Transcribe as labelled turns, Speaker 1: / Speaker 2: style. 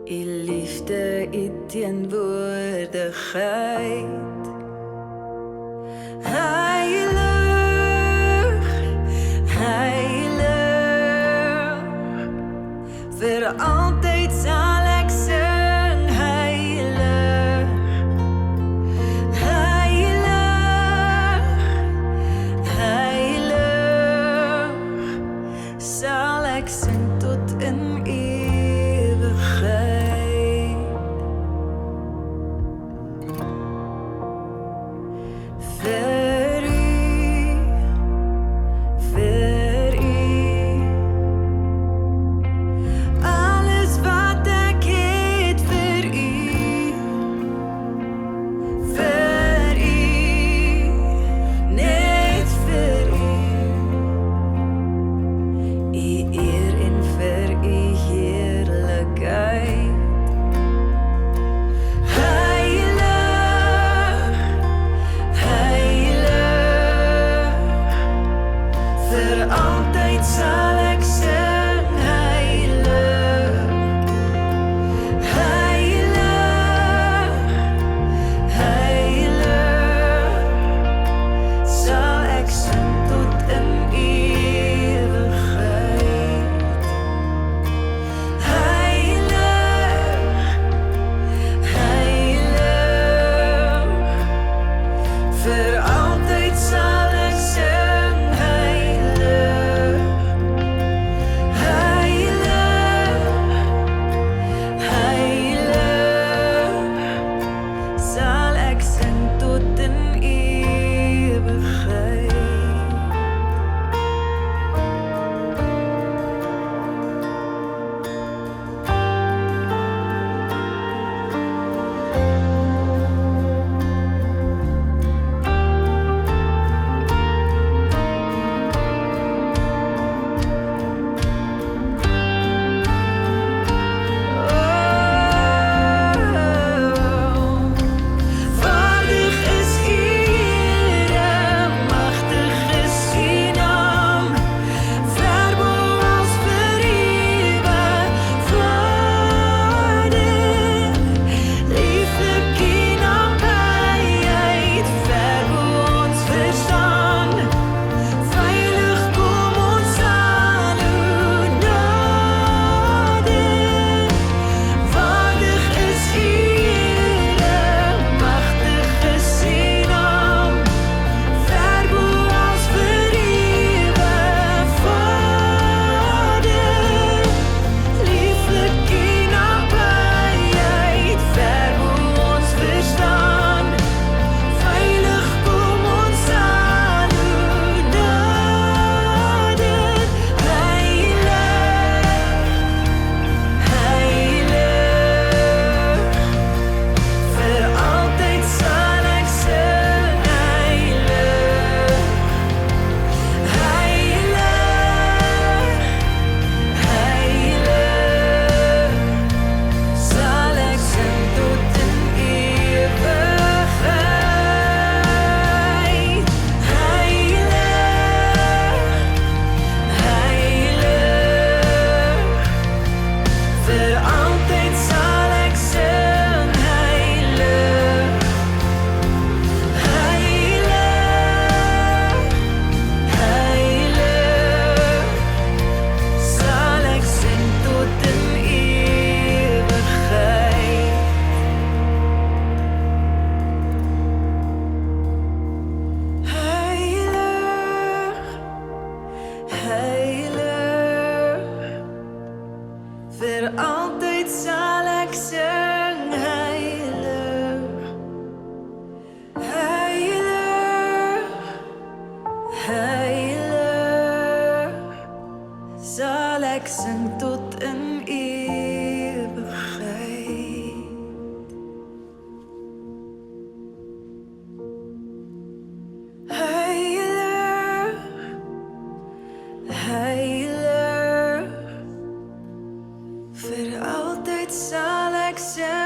Speaker 1: U liefde, u teenwoordigheid. Heilig, heilig, vir altyd sal ek sing. Heilig, heilig, heilig, sal ek sing tot in ewigheid. Vir u, alles wat ek het vir u, net vir u eer en vir u heerlikheid. Vir altyd sal ek sing. Heilig, heilig, heilig, sal ek sing tot in ewigheid. Heilig, heilig, vir altyd sal ek sing. Vir altyd sal ek sing. Heilig, heilig, heilig, sal ek sing tot in ewigheid. Heilig, heilig, vir altyd sal ek sing.